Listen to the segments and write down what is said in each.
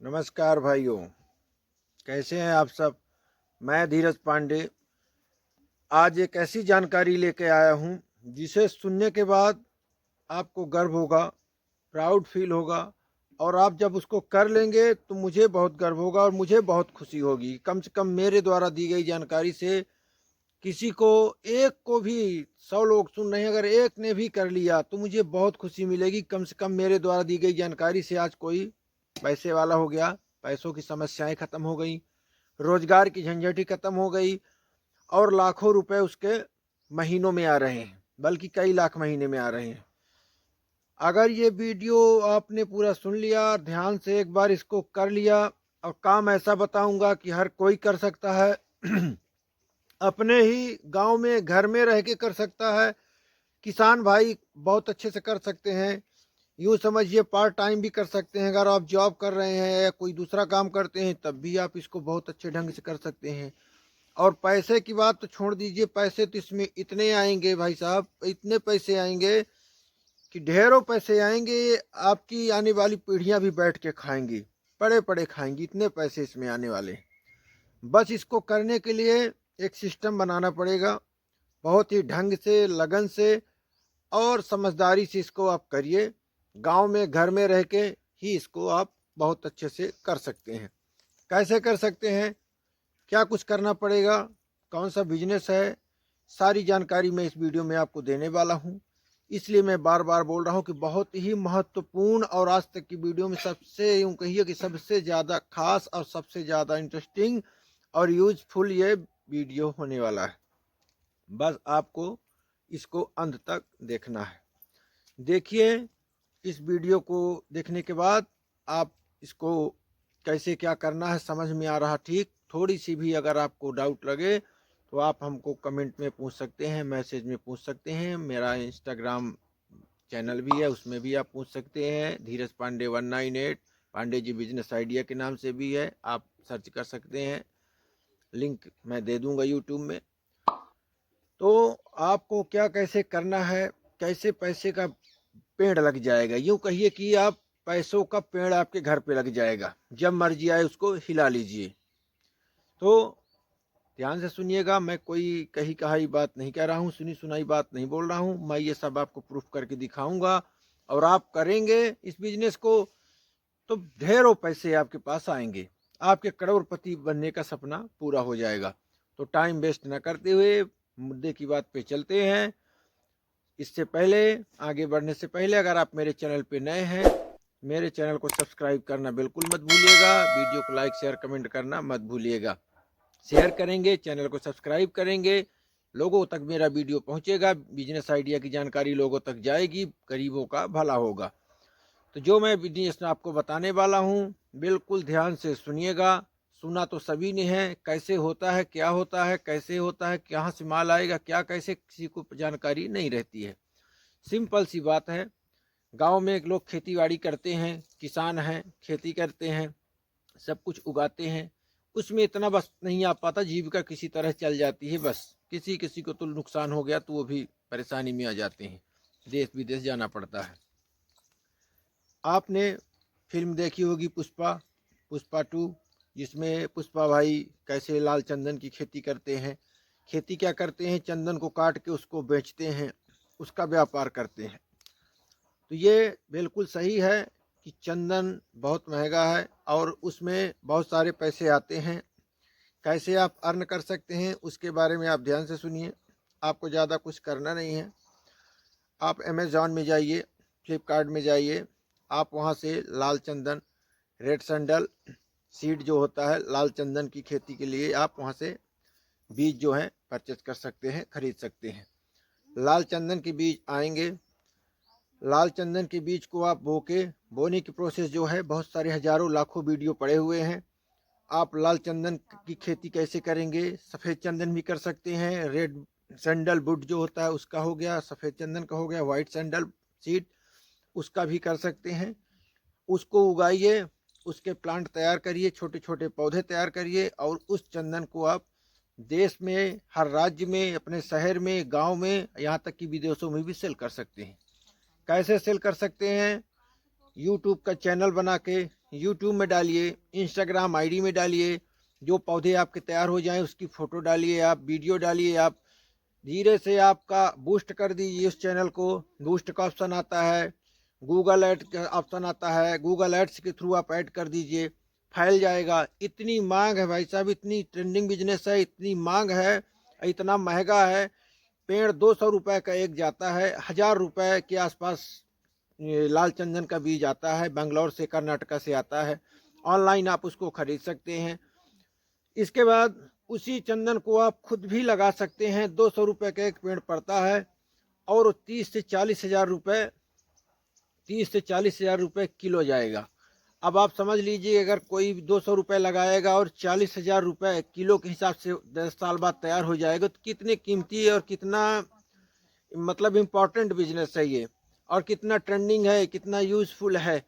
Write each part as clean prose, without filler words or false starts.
नमस्कार भाइयों, कैसे हैं आप सब। मैं धीरज पांडे आज एक ऐसी जानकारी लेके आया हूं जिसे सुनने के बाद आपको गर्व होगा, प्राउड फील होगा। और आप जब उसको कर लेंगे तो मुझे बहुत गर्व होगा और मुझे बहुत खुशी होगी। कम से कम मेरे द्वारा दी गई जानकारी से किसी को, एक को भी, 100 लोग सुन रहे हैं, अगर एक ने भी कर लिया तो मुझे बहुत खुशी मिलेगी। कम से कम मेरे द्वारा दी गई जानकारी से आज कोई पैसे वाला हो गया, पैसों की समस्याएं खत्म हो गई, रोजगार की झंझट ही खत्म हो गई और लाखों रुपए उसके महीनों में आ रहे हैं, बल्कि कई लाख महीने में आ रहे हैं। अगर ये वीडियो आपने पूरा सुन लिया, ध्यान से एक बार इसको कर लिया, और काम ऐसा बताऊंगा कि हर कोई कर सकता है अपने ही गांव में, घर में रह के कर सकता है। किसान भाई बहुत अच्छे से कर सकते हैं। यूँ समझिए पार्ट टाइम भी कर सकते हैं। अगर आप जॉब कर रहे हैं या कोई दूसरा काम करते हैं तब भी आप इसको बहुत अच्छे ढंग से कर सकते हैं। और पैसे की बात तो छोड़ दीजिए, पैसे तो इसमें इतने आएंगे भाई साहब, इतने पैसे आएंगे कि ढेरों पैसे आएंगे। आपकी आने वाली पीढ़ियां भी बैठ के खाएंगी, पड़े पड़े खाएंगी, इतने पैसे इसमें आने वाले। बस इसको करने के लिए एक सिस्टम बनाना पड़ेगा, बहुत ही ढंग से, लगन से और समझदारी से इसको आप करिए। गांव में, घर में रह के ही इसको आप बहुत अच्छे से कर सकते हैं। कैसे कर सकते हैं, क्या कुछ करना पड़ेगा, कौन सा बिजनेस है, सारी जानकारी मैं इस वीडियो में आपको देने वाला हूं। इसलिए मैं बार बार बोल रहा हूं कि बहुत ही महत्वपूर्ण और आज तक की वीडियो में सबसे, यूँ कहिए कि सबसे ज़्यादा खास और सबसे ज़्यादा इंटरेस्टिंग और यूजफुल ये वीडियो होने वाला है। बस आपको इसको अंत तक देखना है। देखिए, इस वीडियो को देखने के बाद आप इसको कैसे क्या करना है समझ में आ रहा। ठीक, थोड़ी सी भी अगर आपको डाउट लगे तो आप हमको कमेंट में पूछ सकते हैं, मैसेज में पूछ सकते हैं। मेरा इंस्टाग्राम चैनल भी है, उसमें भी आप पूछ सकते हैं। धीरज पांडे 198, पांडे जी बिजनेस आइडिया के नाम से भी है, आप सर्च कर सकते हैं। लिंक मैं दे दूंगा यूट्यूब में। तो आपको क्या कैसे करना है, कैसे पैसे का पेड़ लग जाएगा, यूँ कहिए कि आप पैसों का पेड़ आपके घर पे लग जाएगा, जब मर्जी आए उसको हिला लीजिए। तो ध्यान से सुनिएगा, मैं कोई कही कहाई बात नहीं कह रहा हूँ, सुनी सुनाई बात नहीं बोल रहा हूँ। मैं ये सब आपको प्रूफ करके दिखाऊंगा और आप करेंगे इस बिजनेस को तो ढेरों पैसे आपके पास आएंगे, आपके करोड़पति बनने का सपना पूरा हो जाएगा। तो टाइम वेस्ट न करते हुए मुद्दे की बात पे चलते हैं। इससे पहले, आगे बढ़ने से पहले, अगर आप मेरे चैनल पे नए हैं, मेरे चैनल को सब्सक्राइब करना बिल्कुल मत भूलिएगा। वीडियो को लाइक, शेयर, कमेंट करना मत भूलिएगा। शेयर करेंगे, चैनल को सब्सक्राइब करेंगे, लोगों तक मेरा वीडियो पहुंचेगा, बिजनेस आइडिया की जानकारी लोगों तक जाएगी, गरीबों का भला होगा। तो जो मैं बिजनेस आपको बताने वाला हूँ, बिल्कुल ध्यान से सुनिएगा। सुना तो सभी ने है, कैसे होता है, क्या होता है, कैसे होता है, कहाँ से माल आएगा, क्या कैसे, किसी को जानकारी नहीं रहती है। सिंपल सी बात है, गांव में एक लोग खेती बाड़ी करते हैं, किसान हैं, खेती करते हैं, सब कुछ उगाते हैं, उसमें इतना बस नहीं आ पाता, जीविका किसी तरह चल जाती है। बस किसी किसी को तो नुकसान हो गया तो वो भी परेशानी में आ जाते हैं, देश विदेश जाना पड़ता है। आपने फिल्म देखी होगी पुष्पा, पुष्पा 2, जिसमें पुष्पा भाई कैसे लाल चंदन की खेती करते हैं। खेती क्या करते हैं, चंदन को काट के उसको बेचते हैं, उसका व्यापार करते हैं। तो ये बिल्कुल सही है कि चंदन बहुत महंगा है और उसमें बहुत सारे पैसे आते हैं। कैसे आप अर्न कर सकते हैं उसके बारे में आप ध्यान से सुनिए। आपको ज़्यादा कुछ करना नहीं है। आप अमेज़ॉन में जाइए, फ्लिपकार्ट में जाइए, आप वहाँ से लाल चंदन, रेड सैंडल सीड जो होता है लाल चंदन की खेती के लिए, आप वहाँ से बीज जो हैं परचेज कर सकते हैं, खरीद सकते हैं। लाल चंदन के बीज आएंगे, लाल चंदन के बीज को आप बोने की प्रोसेस जो है, बहुत सारे हजारों लाखों वीडियो पड़े हुए हैं। आप लाल चंदन की खेती कैसे करेंगे, सफ़ेद चंदन भी कर सकते हैं। रेड सैंडलवुड जो होता है उसका हो गया, सफ़ेद चंदन का हो गया, वाइट सैंडल सीड उसका भी कर सकते हैं। उसको उगाइए, उसके प्लांट तैयार करिए, छोटे छोटे पौधे तैयार करिए और उस चंदन को आप देश में, हर राज्य में, अपने शहर में, गांव में, यहाँ तक कि विदेशों में भी सेल कर सकते हैं। कैसे सेल कर सकते हैं, यूट्यूब का चैनल बना के यूट्यूब में डालिए, इंस्टाग्राम आईडी में डालिए, जो पौधे आपके तैयार हो जाएं उसकी फ़ोटो डालिए, आप वीडियो डालिए, आप धीरे से आपका बूस्ट कर दीजिए उस चैनल को। बूस्ट का ऑप्शन आता है, गूगल ऐड का ऑप्शन आता है, गूगल एड्स के थ्रू आप ऐड कर दीजिए, फैल जाएगा। इतनी मांग है भाई साहब, इतनी ट्रेंडिंग बिजनेस है, इतनी मांग है, इतना महंगा है। पेड़ 200 रुपये का एक जाता है, 1000 रुपये के आसपास ये लाल चंदन का बीज आता है, बेंगलोर से, कर्नाटका से आता है। ऑनलाइन आप उसको खरीद सकते हैं। इसके बाद उसी चंदन को आप खुद भी लगा सकते हैं। 200 रुपये का एक पेड़ पड़ता है और 30 से 40 हज़ार रुपये, 30 से 40 हज़ार रुपये किलो जाएगा। अब आप समझ लीजिए, अगर कोई 200 रुपये लगाएगा और 40 हज़ार रुपये किलो के हिसाब से 10 साल बाद तैयार हो जाएगा, तो कितने कीमती और कितना मतलब इम्पोर्टेंट बिजनेस है ये, और कितना ट्रेंडिंग है, कितना यूज़फुल है।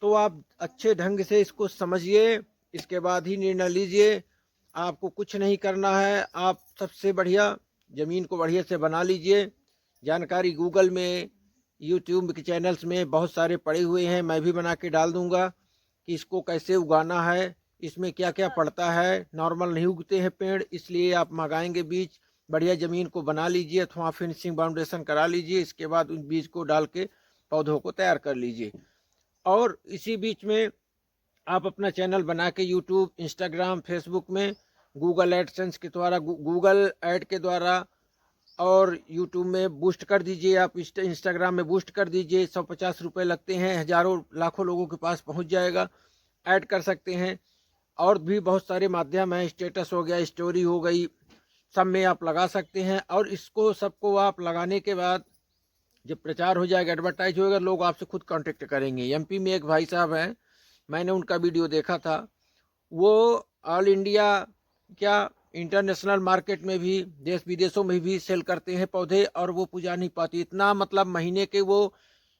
तो आप अच्छे ढंग से इसको समझिए, इसके बाद ही निर्णय लीजिए। आपको कुछ नहीं करना है, आप सबसे बढ़िया ज़मीन को बढ़िया से बना लीजिए। जानकारी गूगल में, यूट्यूब के चैनल्स में बहुत सारे पड़े हुए हैं, मैं भी बना के डाल दूंगा कि इसको कैसे उगाना है, इसमें क्या क्या पड़ता है। नॉर्मल नहीं उगते हैं पेड़, इसलिए आप मंगाएंगे बीज, बढ़िया ज़मीन को बना लीजिए अथवा फिनिशिंग फाउंडेशन करा लीजिए। इसके बाद उस बीज को डाल के पौधों को तैयार कर लीजिए। और इसी बीच में आप अपना चैनल बना के यूट्यूब, इंस्टाग्राम, फेसबुक में गूगल एडसेंस के द्वारा, गूगल ऐड के द्वारा और यूट्यूब में बूस्ट कर दीजिए। आप इंस्टाग्राम में बूस्ट कर दीजिए, 150 रुपये लगते हैं, हज़ारों लाखों लोगों के पास पहुंच जाएगा। ऐड कर सकते हैं। और भी बहुत सारे माध्यम हैं, स्टेटस हो गया, स्टोरी हो गई, सब में आप लगा सकते हैं। और इसको सबको आप लगाने के बाद जब प्रचार हो जाएगा, एडवर्टाइज होगा, लोग आपसे खुद कांटेक्ट करेंगे। एमपी में एक भाई साहब हैं, मैंने उनका वीडियो देखा था, वो ऑल इंडिया क्या इंटरनेशनल मार्केट में भी, देश विदेशों में भी सेल करते हैं पौधे, और वो पूजा नहीं पाती। इतना मतलब महीने के वो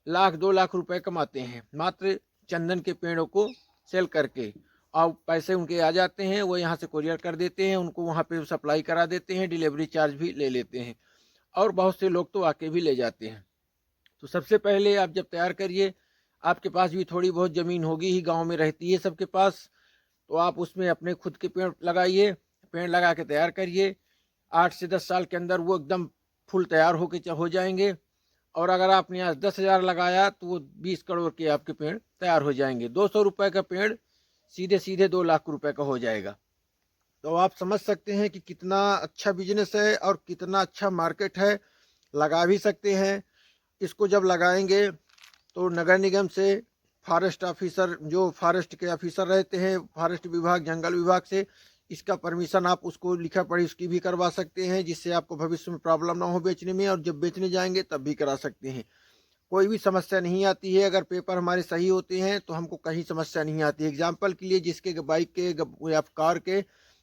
1-2 लाख रुपए कमाते हैं मात्र चंदन के पेड़ों को सेल करके। और पैसे उनके आ जाते हैं, वो यहाँ से कुरियर कर देते हैं, उनको वहाँ पे सप्लाई करा देते हैं, डिलीवरी चार्ज भी ले लेते हैं, और बहुत से लोग तो आके भी ले जाते हैं। तो सबसे पहले आप जब तैयार करिए, आपके पास भी थोड़ी बहुत ज़मीन होगी ही, गांव में रहती है सबके पास, तो आप उसमें अपने खुद के पेड़ लगाइए। पेड़ लगा के तैयार करिए, 8 से 10 साल के अंदर वो एकदम फुल तैयार हो जाएंगे। और अगर आपने आज 10,000 लगाया तो वो 20 करोड़ के आपके पेड़ तैयार हो जाएंगे। 200 रुपये का पेड़ सीधे सीधे 2 लाख रुपए का हो जाएगा। तो आप समझ सकते हैं कि कितना अच्छा बिजनेस है और कितना अच्छा मार्केट है। लगा भी सकते हैं। इसको जब लगाएंगे तो नगर निगम से फॉरेस्ट ऑफिसर, जो फॉरेस्ट के ऑफिसर रहते हैं, फॉरेस्ट विभाग, जंगल विभाग से इसका परमिशन आप उसको लिखा पढ़ी उसकी भी करवा सकते हैं, जिससे आपको भविष्य में प्रॉब्लम ना हो बेचने में। और जब बेचने जाएंगे तब भी करा सकते हैं, कोई भी समस्या नहीं आती है। अगर पेपर हमारे सही होते हैं तो हमको कहीं समस्या नहीं आती। एग्जाम्पल के लिए, जिसके बाइक के या कार के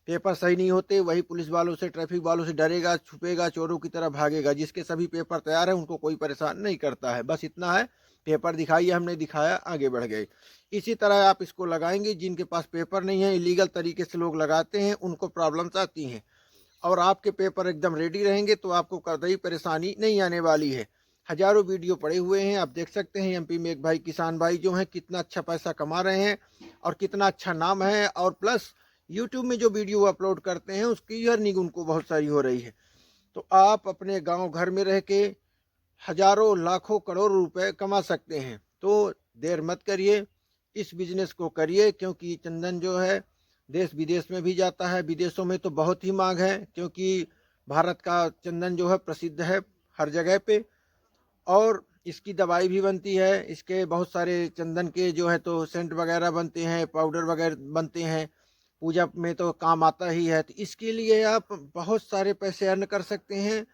पेपर सही नहीं होते, वही पुलिस वालों से, ट्रैफिक वालों से डरेगा, छुपेगा, चोरों की तरह भागेगा। जिसके सभी पेपर तैयार है उनको कोई परेशान नहीं करता है। बस इतना है, पेपर दिखाइए, हमने दिखाया, आगे बढ़ गए। इसी तरह आप इसको लगाएंगे। जिनके पास पेपर नहीं है, इलीगल तरीके से लोग लगाते हैं, उनको प्रॉब्लम्स आती हैं। और आपके पेपर एकदम रेडी रहेंगे तो आपको कतई परेशानी नहीं आने वाली है। हजारों वीडियो पड़े हुए हैं, आप देख सकते हैं। एमपी में एक भाई, किसान भाई जो हैं, कितना अच्छा पैसा कमा रहे हैं और कितना अच्छा नाम है। और प्लस यूट्यूब में जो वीडियो अपलोड करते हैं उसकी अर्निंग उनको बहुत सारी हो रही है। तो आप अपने गांव घर में रह के हजारों, लाखों, करोड़ों रुपए कमा सकते हैं। तो देर मत करिए, इस बिजनेस को करिए, क्योंकि चंदन जो है देश विदेश में भी जाता है। विदेशों में तो बहुत ही मांग है, क्योंकि भारत का चंदन जो है प्रसिद्ध है हर जगह पे। और इसकी दवाई भी बनती है। इसके बहुत सारे चंदन के जो है तो सेंट वगैरह बनते हैं, पाउडर वगैरह बनते हैं, पूजा में तो काम आता ही है। तो इसके लिए आप बहुत सारे पैसे अर्न कर सकते हैं।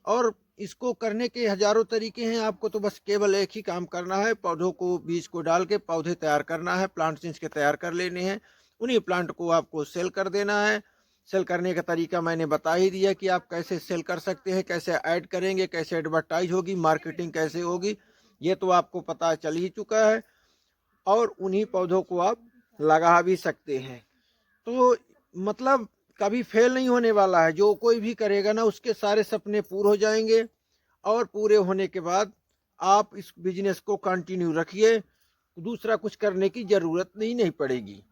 और इसको करने के हजारों तरीके हैं। आपको तो बस केवल एक ही काम करना है, पौधों को, बीज को डाल के पौधे तैयार करना है, प्लांट्स इसके तैयार कर लेने हैं। उन्हीं प्लांट को आपको सेल कर देना है। सेल करने का तरीका मैंने बता ही दिया कि आप कैसे सेल कर सकते हैं, कैसे ऐड करेंगे, कैसे एडवर्टाइज होगी, मार्केटिंग कैसे होगी, ये तो आपको पता चल ही चुका है। और उन्हीं पौधों को आप लगा भी सकते हैं। तो मतलब कभी फेल नहीं होने वाला है। जो कोई भी करेगा ना, उसके सारे सपने पूरे हो जाएंगे। और पूरे होने के बाद आप इस बिजनेस को कंटिन्यू रखिए। तो दूसरा कुछ करने की ज़रूरत नहीं पड़ेगी।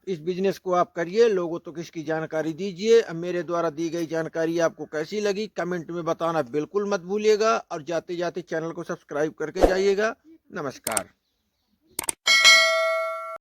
इस बिजनेस को आप करिए, लोगों तक इसकी जानकारी दीजिए। अब मेरे द्वारा दी गई जानकारी आपको कैसी लगी कमेंट में बताना बिल्कुल मत भूलिएगा, और जाते जाते चैनल को सब्सक्राइब करके जाइएगा। नमस्कार।